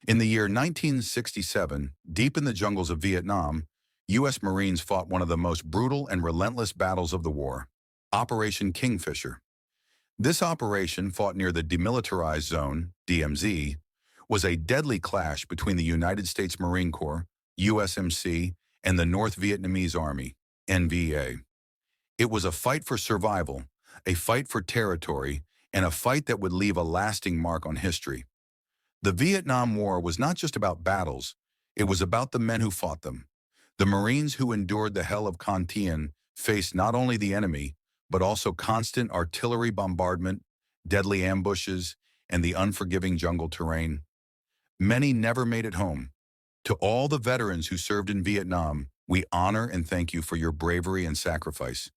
In the year 1967, deep in the jungles of Vietnam, U.S. Marines fought one of the most brutal and relentless battles of the war, Operation Kingfisher. This operation, fought near the Demilitarized Zone, DMZ, was a deadly clash between the United States Marine Corps, USMC, and the North Vietnamese Army, NVA. It was a fight for survival, a fight for territory, and a fight that would leave a lasting mark on history. The Vietnam War was not just about battles, it was about the men who fought them. The Marines who endured the hell of Con Thien faced not only the enemy, but also constant artillery bombardment, deadly ambushes, and the unforgiving jungle terrain. Many never made it home. To all the veterans who served in Vietnam, we honor and thank you for your bravery and sacrifice.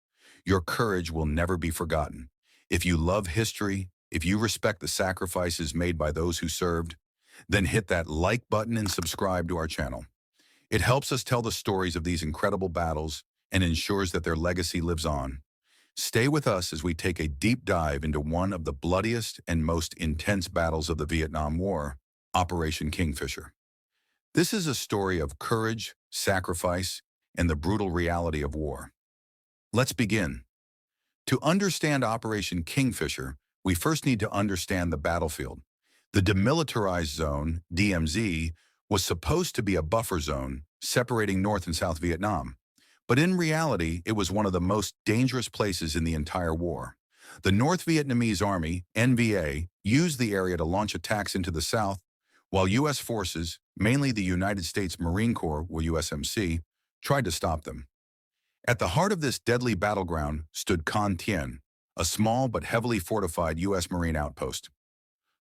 Your courage will never be forgotten. If you love history, if you respect the sacrifices made by those who served, then hit that like button and subscribe to our channel. It helps us tell the stories of these incredible battles and ensures that their legacy lives on. Stay with us as we take a deep dive into one of the bloodiest and most intense battles of the Vietnam War, Operation Kingfisher. This is a story of courage, sacrifice, and the brutal reality of war. Let's begin. To understand Operation Kingfisher, we first need to understand the battlefield. The Demilitarized Zone, DMZ, was supposed to be a buffer zone separating North and South Vietnam. But in reality, it was one of the most dangerous places in the entire war. The North Vietnamese Army, NVA, used the area to launch attacks into the south, while U.S. forces, mainly the United States Marine Corps, or USMC, tried to stop them. At the heart of this deadly battleground stood Con Thien, a small but heavily fortified U.S. Marine outpost.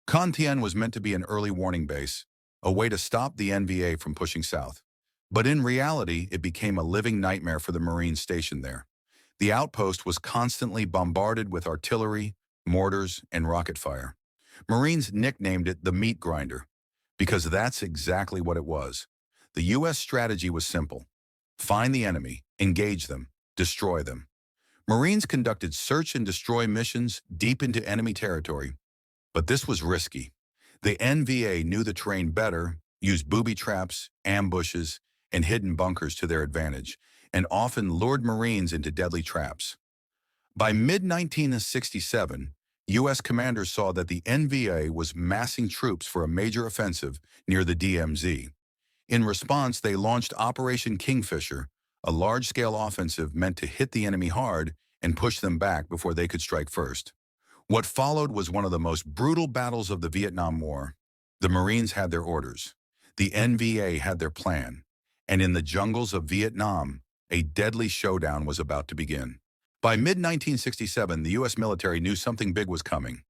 Con Thien was meant to be an early warning base, a way to stop the NVA from pushing south. But in reality, it became a living nightmare for the Marines stationed there. The outpost was constantly bombarded with artillery, mortars, and rocket fire. Marines nicknamed it the meat grinder, because that's exactly what it was. The U.S. strategy was simple. Find the enemy, engage them, destroy them. Marines conducted search and destroy missions deep into enemy territory. But this was risky. The NVA knew the terrain better, used booby traps, ambushes, and hidden bunkers to their advantage, and often lured Marines into deadly traps. By mid-1967, U.S. commanders saw that the NVA was massing troops for a major offensive near the DMZ. In response, they launched Operation Kingfisher, a large-scale offensive meant to hit the enemy hard and push them back before they could strike first. What followed was one of the most brutal battles of the Vietnam War. The Marines had their orders. The NVA had their plan. And in the jungles of Vietnam, a deadly showdown was about to begin. By mid-1967, the U.S. military knew something big was coming.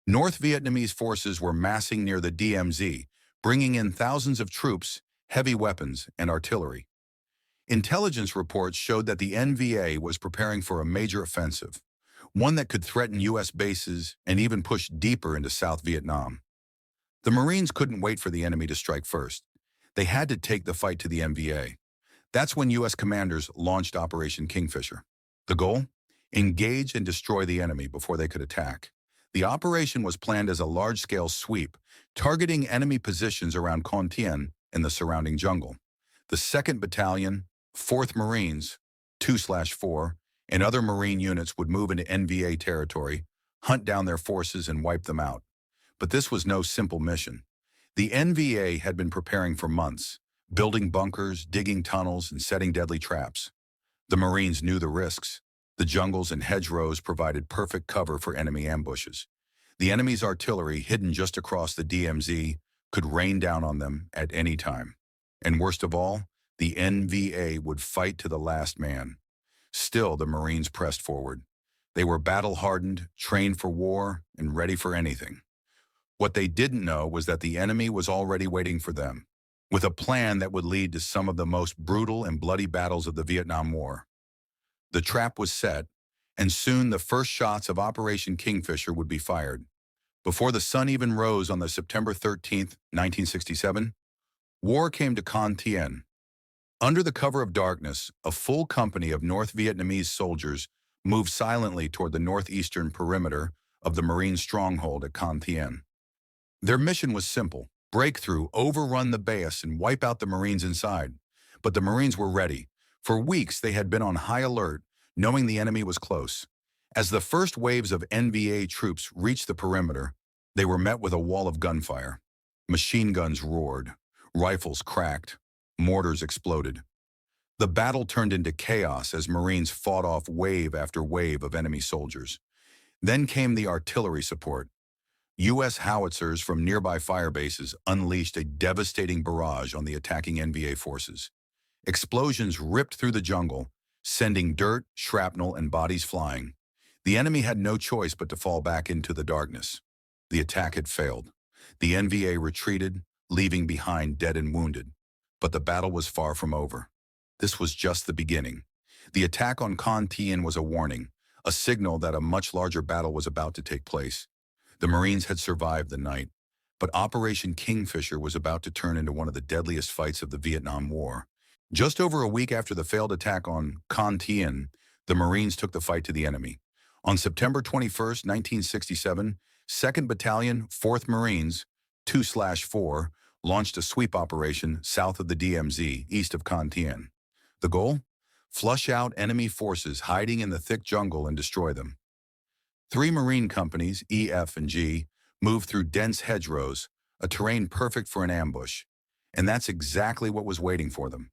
North Vietnamese forces were massing near the DMZ, bringing in thousands of troops, heavy weapons, and artillery. Intelligence reports showed that the NVA was preparing for a major offensive, one that could threaten U.S. bases and even push deeper into South Vietnam. The Marines couldn't wait for the enemy to strike first. They had to take the fight to the NVA. That's when U.S. commanders launched Operation Kingfisher. The goal? Engage and destroy the enemy before they could attack. The operation was planned as a large-scale sweep, targeting enemy positions around Con Thien and the surrounding jungle. The 2nd Battalion, 4th Marines, 2/4, and other Marine units would move into NVA territory, hunt down their forces, and wipe them out. But this was no simple mission. The NVA had been preparing for months, building bunkers, digging tunnels, and setting deadly traps. The Marines knew the risks. The jungles and hedgerows provided perfect cover for enemy ambushes. The enemy's artillery, hidden just across the DMZ, could rain down on them at any time. And worst of all, the NVA would fight to the last man. Still, the Marines pressed forward. They were battle-hardened, trained for war, and ready for anything. What they didn't know was that the enemy was already waiting for them, with a plan that would lead to some of the most brutal and bloody battles of the Vietnam War. The trap was set, and soon the first shots of Operation Kingfisher would be fired. Before the sun even rose on the September 13th, 1967, war came to Con Thien. Under the cover of darkness, a full company of North Vietnamese soldiers moved silently toward the northeastern perimeter of the Marine stronghold at Con Thien. Their mission was simple: break through, overrun the base, and wipe out the Marines inside. But the Marines were ready. For weeks, they had been on high alert, knowing the enemy was close. As the first waves of NVA troops reached the perimeter, they were met with a wall of gunfire. Machine guns roared, rifles cracked, mortars exploded. The battle turned into chaos as Marines fought off wave after wave of enemy soldiers. Then came the artillery support. U.S. howitzers from nearby fire bases unleashed a devastating barrage on the attacking NVA forces. Explosions ripped through the jungle, sending dirt, shrapnel, and bodies flying. The enemy had no choice but to fall back into the darkness. The attack had failed. The NVA retreated, leaving behind dead and wounded. But the battle was far from over. This was just the beginning. The attack on Con Thien was a warning, a signal that a much larger battle was about to take place. The Marines had survived the night, but Operation Kingfisher was about to turn into one of the deadliest fights of the Vietnam War. Just over a week after the failed attack on Con Thien, the Marines took the fight to the enemy. On September 21st, 1967, 2nd Battalion, 4th Marines, 2/4, launched a sweep operation south of the DMZ, east of Con Thien. The goal? Flush out enemy forces hiding in the thick jungle and destroy them. 3 Marine companies, E, F, and G, moved through dense hedgerows, a terrain perfect for an ambush. And that's exactly what was waiting for them.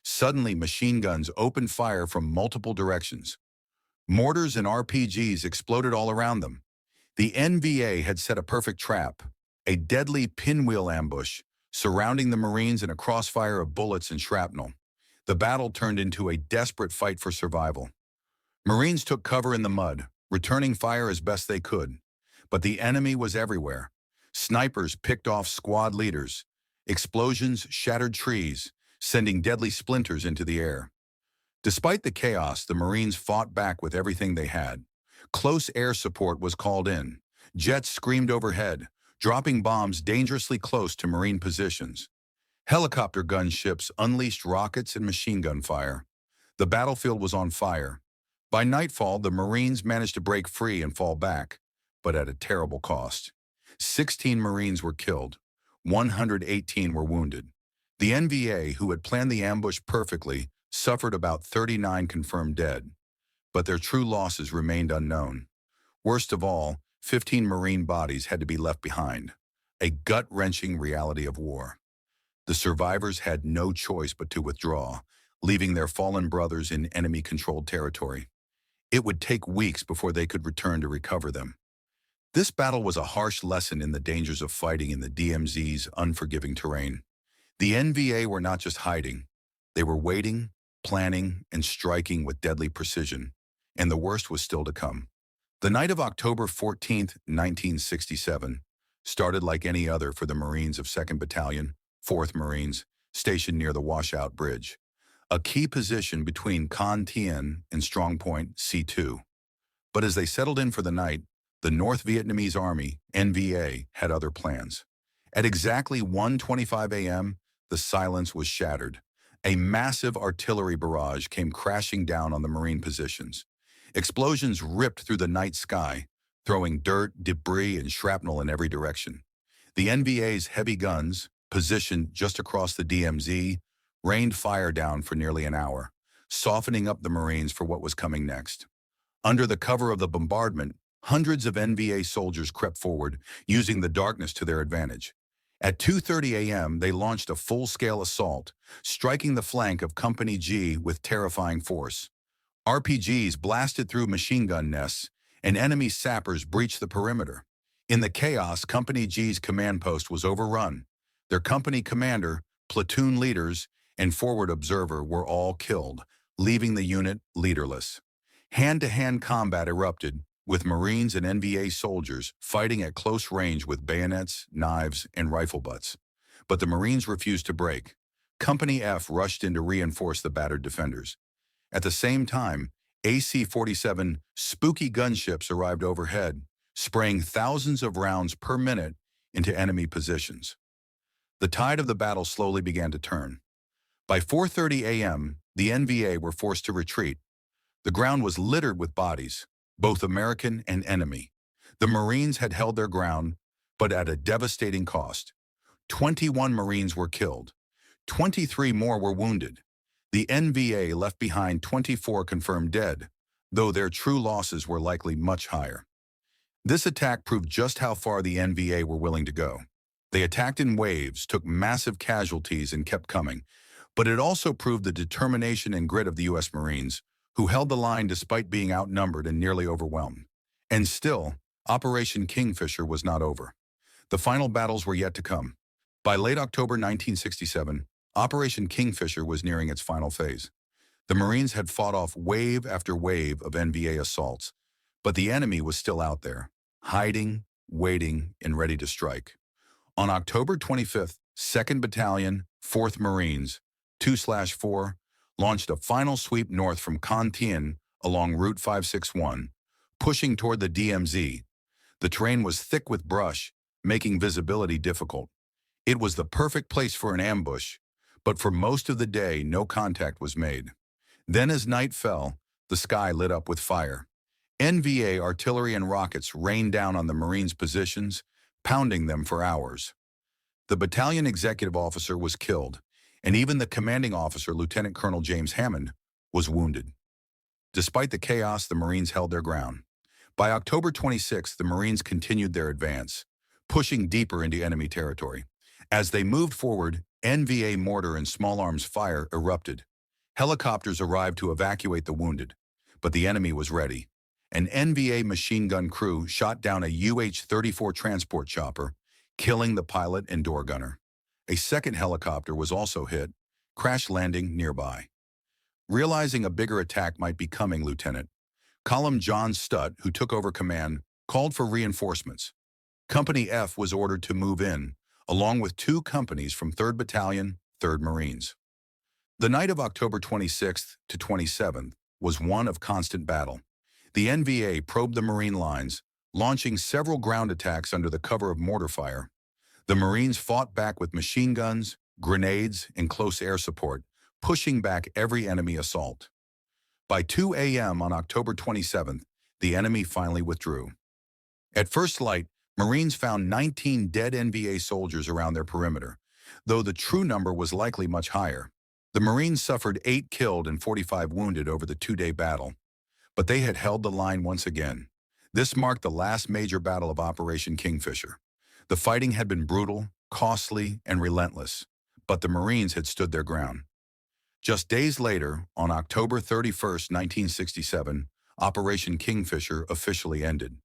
Suddenly, machine guns opened fire from multiple directions. Mortars and RPGs exploded all around them. The NVA had set a perfect trap, a deadly pinwheel ambush, surrounding the Marines in a crossfire of bullets and shrapnel. The battle turned into a desperate fight for survival. Marines took cover in the mud, returning fire as best they could. But the enemy was everywhere. Snipers picked off squad leaders. Explosions shattered trees, sending deadly splinters into the air. Despite the chaos, the Marines fought back with everything they had. Close air support was called in. Jets screamed overhead, dropping bombs dangerously close to Marine positions. Helicopter gunships unleashed rockets and machine gun fire. The battlefield was on fire. By nightfall, the Marines managed to break free and fall back, but at a terrible cost. 16 Marines were killed. 118 were wounded. The NVA, who had planned the ambush perfectly, suffered about 39 confirmed dead. But their true losses remained unknown. Worst of all, 15 Marine bodies had to be left behind. A gut-wrenching reality of war. The survivors had no choice but to withdraw, leaving their fallen brothers in enemy-controlled territory. It would take weeks before they could return to recover them. This battle was a harsh lesson in the dangers of fighting in the DMZ's unforgiving terrain. The NVA were not just hiding. They were waiting, planning, and striking with deadly precision. And the worst was still to come. The night of October 14, 1967, started like any other for the Marines of 2nd Battalion, 4th Marines, stationed near the Washout Bridge, a key position between Con Thien and Strongpoint C2. But as they settled in for the night, the North Vietnamese Army, NVA, had other plans. At exactly 1:25 a.m., the silence was shattered. A massive artillery barrage came crashing down on the Marine positions. Explosions ripped through the night sky, throwing dirt, debris, and shrapnel in every direction. The NVA's heavy guns, positioned just across the DMZ, rained fire down for nearly an hour, softening up the Marines for what was coming next. Under the cover of the bombardment, hundreds of NVA soldiers crept forward, using the darkness to their advantage. At 2:30 a.m., they launched a full-scale assault, striking the flank of Company G with terrifying force. RPGs blasted through machine gun nests, and enemy sappers breached the perimeter. In the chaos, Company G's command post was overrun. Their company commander, platoon leaders, and forward observer were all killed, leaving the unit leaderless. Hand-to-hand combat erupted, with Marines and NVA soldiers fighting at close range with bayonets, knives, and rifle butts. But the Marines refused to break. Company F rushed in to reinforce the battered defenders. At the same time, AC-47 spooky gunships arrived overhead, spraying thousands of rounds per minute into enemy positions. The tide of the battle slowly began to turn. By 4:30 a.m., the NVA were forced to retreat. The ground was littered with bodies, both American and enemy. The Marines had held their ground, but at a devastating cost. 21 Marines were killed. 23 more were wounded. The NVA left behind 24 confirmed dead, though their true losses were likely much higher. This attack proved just how far the NVA were willing to go. They attacked in waves, took massive casualties, and kept coming. But it also proved the determination and grit of the U.S. Marines, who held the line despite being outnumbered and nearly overwhelmed. And still, Operation Kingfisher was not over. The final battles were yet to come. By late October 1967, Operation Kingfisher was nearing its final phase. The Marines had fought off wave after wave of NVA assaults, but the enemy was still out there, hiding, waiting, and ready to strike. On October 25th, 2nd Battalion, 4th Marines, 2/4, launched a final sweep north from Con Thien along Route 561, pushing toward the DMZ. The terrain was thick with brush, making visibility difficult. It was the perfect place for an ambush, but for most of the day, no contact was made. Then as night fell, the sky lit up with fire. NVA artillery and rockets rained down on the Marines' positions, pounding them for hours. The battalion executive officer was killed, and even the commanding officer, Lieutenant Colonel James Hammond, was wounded. Despite the chaos, the Marines held their ground. By October 26, the Marines continued their advance, pushing deeper into enemy territory. As they moved forward, NVA mortar and small arms fire erupted. Helicopters arrived to evacuate the wounded, but the enemy was ready. An NVA machine gun crew shot down a UH-34 transport chopper, killing the pilot and door gunner. A second helicopter was also hit, crash landing nearby. Realizing a bigger attack might be coming, Lieutenant Colonel John Stutt, who took over command, called for reinforcements. Company F was ordered to move in, along with 2 companies from 3rd Battalion, 3rd Marines. The night of October 26th to 27th was one of constant battle. The NVA probed the Marine lines, launching several ground attacks under the cover of mortar fire. The Marines fought back with machine guns, grenades, and close air support, pushing back every enemy assault. By 2 a.m. on October 27th, the enemy finally withdrew. At first light, Marines found 19 dead NVA soldiers around their perimeter, though the true number was likely much higher. The Marines suffered 8 killed and 45 wounded over the 2-day battle, but they had held the line once again. This marked the last major battle of Operation Kingfisher. The fighting had been brutal, costly, and relentless, but the Marines had stood their ground. Just days later, on October 31st, 1967, Operation Kingfisher officially ended.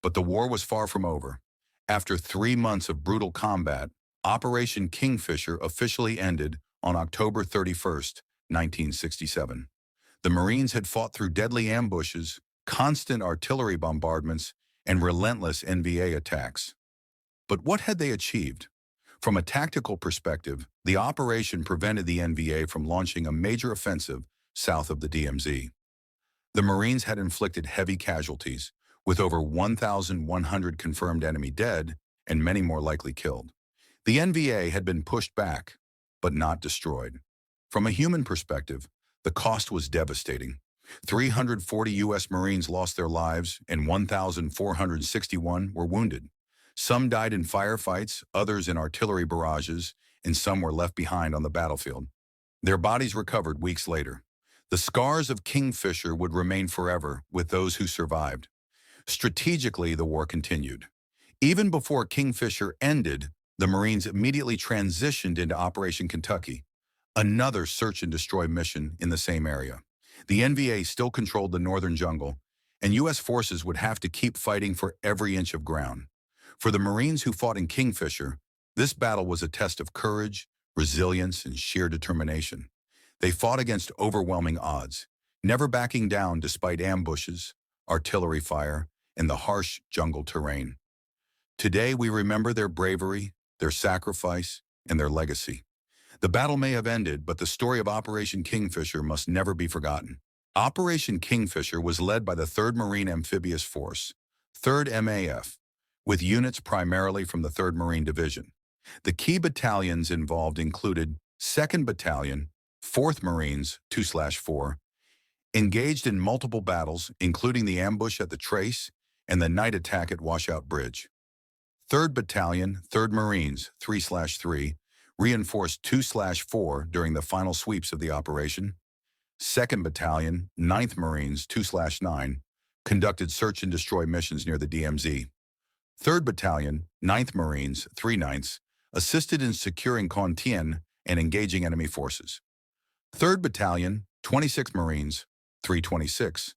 But the war was far from over. After 3 months of brutal combat, Operation Kingfisher officially ended on October 31st, 1967. The Marines had fought through deadly ambushes, constant artillery bombardments, and relentless NVA attacks. But what had they achieved? From a tactical perspective, the operation prevented the NVA from launching a major offensive south of the DMZ. The Marines had inflicted heavy casualties, with over 1,100 confirmed enemy dead and many more likely killed. The NVA had been pushed back, but not destroyed. From a human perspective, the cost was devastating. 340 U.S. Marines lost their lives and 1,461 were wounded. Some died in firefights, others in artillery barrages, and some were left behind on the battlefield. Their bodies recovered weeks later. The scars of Kingfisher would remain forever with those who survived. Strategically, the war continued. Even before Kingfisher ended, the Marines immediately transitioned into Operation Kentucky, another search and destroy mission in the same area. The NVA still controlled the northern jungle, and U.S. forces would have to keep fighting for every inch of ground. For the Marines who fought in Kingfisher, this battle was a test of courage, resilience, and sheer determination. They fought against overwhelming odds, never backing down despite ambushes, artillery fire, and the harsh jungle terrain. Today, we remember their bravery, their sacrifice, and their legacy. The battle may have ended, but the story of Operation Kingfisher must never be forgotten. Operation Kingfisher was led by the 3rd Marine Amphibious Force, 3rd MAF, with units primarily from the 3rd Marine Division. The key battalions involved included 2nd Battalion, 4th Marines, 2/4, engaged in multiple battles, including the ambush at the Trace and the night attack at Washout Bridge. 3rd Battalion, 3rd Marines, 3/3, reinforced 2/4 during the final sweeps of the operation. 2nd Battalion, 9th Marines, 2/9, conducted search and destroy missions near the DMZ. 3rd Battalion, 9th Marines, 3/9, assisted in securing Con Thien and engaging enemy forces. 3rd Battalion, 26th Marines, 326,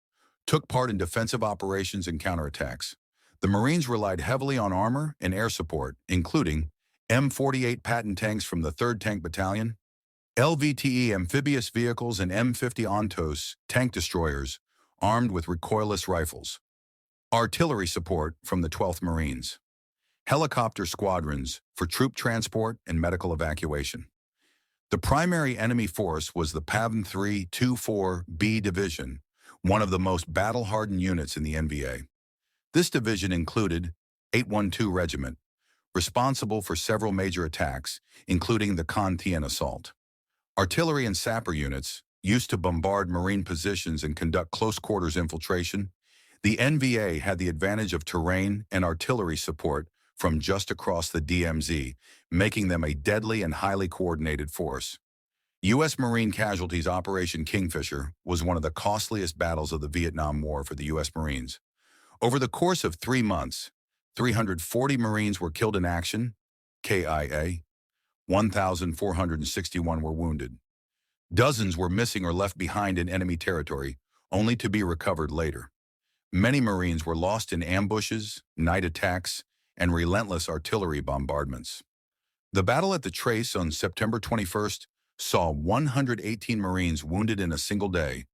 took part in defensive operations and counterattacks. The Marines relied heavily on armor and air support, including M48 Patton tanks from the 3rd Tank Battalion, LVTE amphibious vehicles and M50 Ontos tank destroyers armed with recoilless rifles, artillery support from the 12th Marines, helicopter squadrons for troop transport and medical evacuation. The primary enemy force was the PAVN 324B Division, one of the most battle-hardened units in the NVA. This division included 812 Regiment, responsible for several major attacks, including the Con Thien assault. Artillery and sapper units, used to bombard Marine positions and conduct close-quarters infiltration. The NVA had the advantage of terrain and artillery support from just across the DMZ, making them a deadly and highly coordinated force. U.S. Marine casualties Operation Kingfisher was one of the costliest battles of the Vietnam War for the U.S. Marines. Over the course of 3 months, 340 Marines were killed in action, KIA. 1,461 were wounded. Dozens were missing or left behind in enemy territory, only to be recovered later. Many Marines were lost in ambushes, night attacks, and relentless artillery bombardments. The battle at the Trace on September 21st saw 118 Marines wounded in a single day,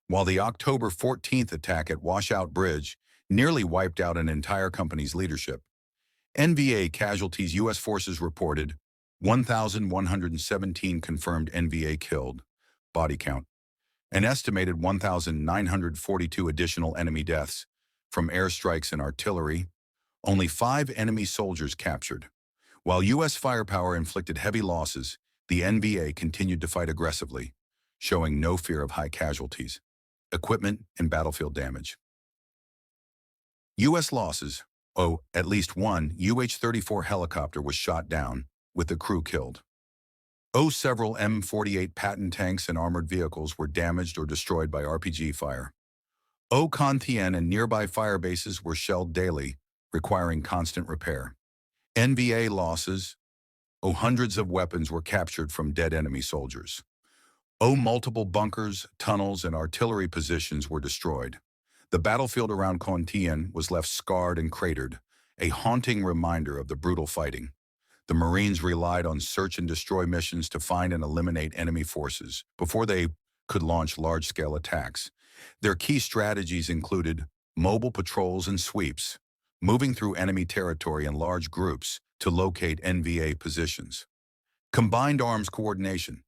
while the October 14th attack at Washout Bridge nearly wiped out an entire company's leadership. NVA casualties U.S. forces reported 1,117 confirmed NVA killed, body count, an estimated 1,942 additional enemy deaths from airstrikes and artillery, only 5 enemy soldiers captured. While U.S. firepower inflicted heavy losses, the NVA continued to fight aggressively, showing no fear of high casualties, equipment, and battlefield damage. U.S. losses: at least one UH-34 helicopter was shot down, with the crew killed. Several M48 Patton tanks and armored vehicles were damaged or destroyed by RPG fire. Con Thien and nearby fire bases were shelled daily, requiring constant repair. NVA losses: hundreds of weapons were captured from dead enemy soldiers. Multiple bunkers, tunnels, and artillery positions were destroyed. The battlefield around Con Thien was left scarred and cratered, a haunting reminder of the brutal fighting. The Marines relied on search and destroy missions to find and eliminate enemy forces before they could launch large-scale attacks. Their key strategies included mobile patrols and sweeps, moving through enemy territory in large groups to locate NVA positions. Combined arms coordination.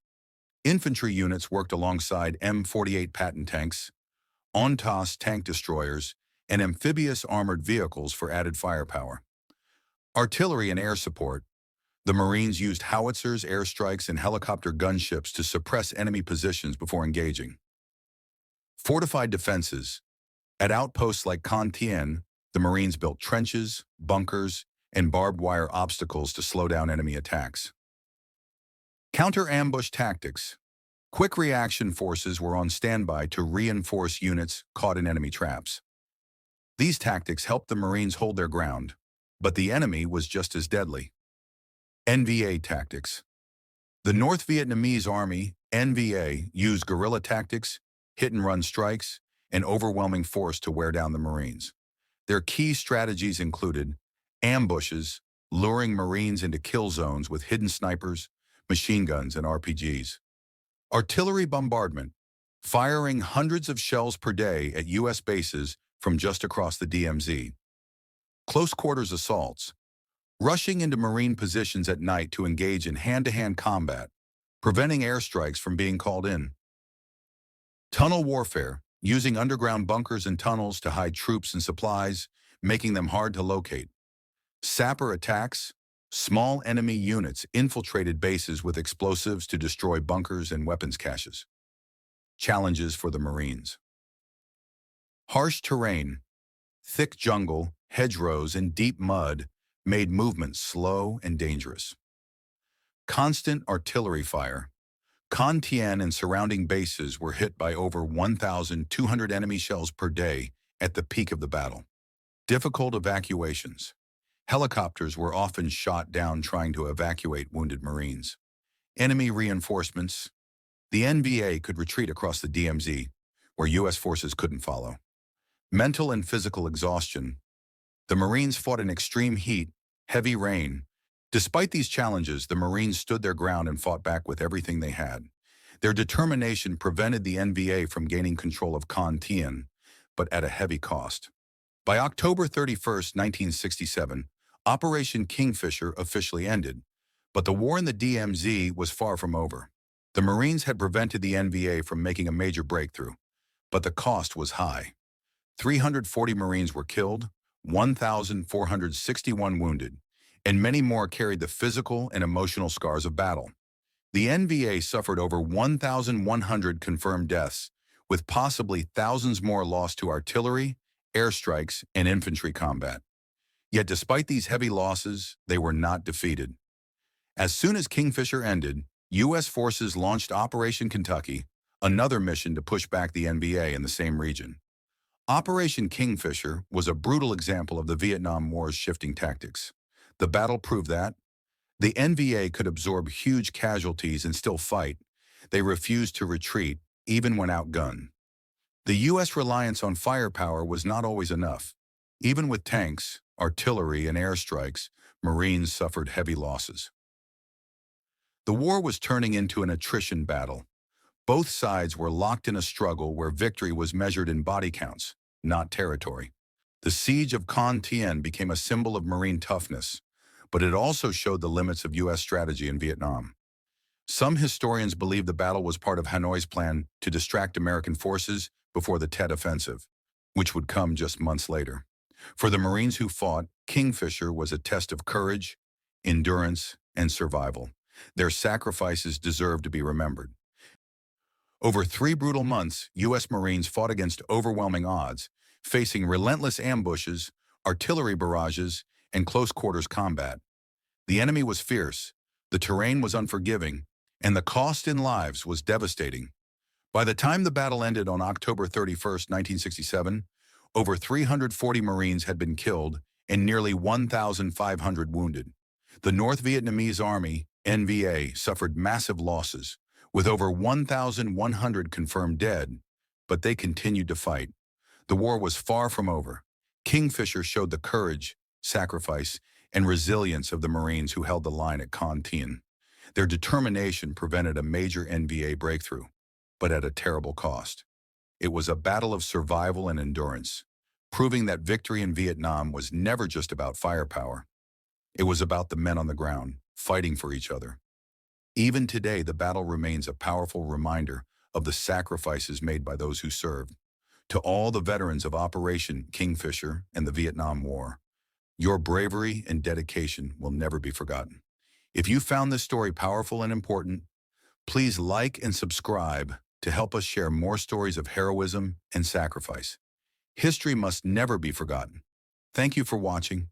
Infantry units worked alongside M48 Patton tanks, Ontos tank destroyers, and amphibious armored vehicles for added firepower. Artillery and air support. The Marines used howitzers, airstrikes, and helicopter gunships to suppress enemy positions before engaging. Fortified defenses. At outposts like Con Thien, the Marines built trenches, bunkers, and barbed wire obstacles to slow down enemy attacks. Counter-ambush tactics. Quick reaction forces were on standby to reinforce units caught in enemy traps. These tactics helped the Marines hold their ground, but the enemy was just as deadly. NVA tactics. The North Vietnamese Army, NVA, used guerrilla tactics, hit-and-run strikes, and overwhelming force to wear down the Marines. Their key strategies included ambushes, luring Marines into kill zones with hidden snipers, machine guns, and RPGs. Artillery bombardment, firing hundreds of shells per day at U.S. bases from just across the DMZ. Close quarters assaults, rushing into Marine positions at night to engage in hand-to-hand combat, preventing airstrikes from being called in. Tunnel warfare, using underground bunkers and tunnels to hide troops and supplies, making them hard to locate. Sapper attacks, small enemy units infiltrated bases with explosives to destroy bunkers and weapons caches. Challenges for the Marines. Harsh terrain, thick jungle, hedgerows, and deep mud made movement slow and dangerous. Constant artillery fire. Con Thien and surrounding bases were hit by over 1,200 enemy shells per day at the peak of the battle. Difficult evacuations. Helicopters were often shot down trying to evacuate wounded Marines. Enemy reinforcements. The NVA could retreat across the DMZ, where U.S. forces couldn't follow. Mental and physical exhaustion. The Marines fought in extreme heat, heavy rain. Despite these challenges, the Marines stood their ground and fought back with everything they had. Their determination prevented the NVA from gaining control of Con Thien, but at a heavy cost. By October 31, 1967, Operation Kingfisher officially ended, but the war in the DMZ was far from over. The Marines had prevented the NVA from making a major breakthrough, but the cost was high. 340 Marines were killed, 1,461 wounded, and many more carried the physical and emotional scars of battle. The NVA suffered over 1,100 confirmed deaths, with possibly thousands more lost to artillery, airstrikes, and infantry combat. Yet despite these heavy losses, they were not defeated. As soon as Kingfisher ended, U.S. forces launched Operation Kentucky, another mission to push back the NVA in the same region. Operation Kingfisher was a brutal example of the Vietnam War's shifting tactics. The battle proved that the NVA could absorb huge casualties and still fight. They refused to retreat, even when outgunned. The U.S. reliance on firepower was not always enough. Even with tanks, artillery, and airstrikes, Marines suffered heavy losses. The war was turning into an attrition battle. Both sides were locked in a struggle where victory was measured in body counts, not territory. The siege of Con Thien became a symbol of Marine toughness, but it also showed the limits of U.S. strategy in Vietnam. Some historians believe the battle was part of Hanoi's plan to distract American forces before the Tet Offensive, which would come just months later. For the Marines who fought, Kingfisher was a test of courage, endurance, and survival. Their sacrifices deserve to be remembered. Over 3 brutal months, U.S. Marines fought against overwhelming odds, facing relentless ambushes, artillery barrages, and close-quarters combat. The enemy was fierce, the terrain was unforgiving, and the cost in lives was devastating. By the time the battle ended on October 31, 1967, over 340 Marines had been killed and nearly 1,500 wounded. The North Vietnamese Army, NVA, suffered massive losses, with over 1,100 confirmed dead, but they continued to fight. The war was far from over. Kingfisher showed the courage, sacrifice, and resilience of the Marines who held the line at Con Thien. Their determination prevented a major NVA breakthrough, but at a terrible cost. It was a battle of survival and endurance, proving that victory in Vietnam was never just about firepower. It was about the men on the ground, fighting for each other. Even today, the battle remains a powerful reminder of the sacrifices made by those who served. To all the veterans of Operation Kingfisher and the Vietnam War, your bravery and dedication will never be forgotten. If you found this story powerful and important, please like and subscribe to help us share more stories of heroism and sacrifice. History must never be forgotten. Thank you for watching.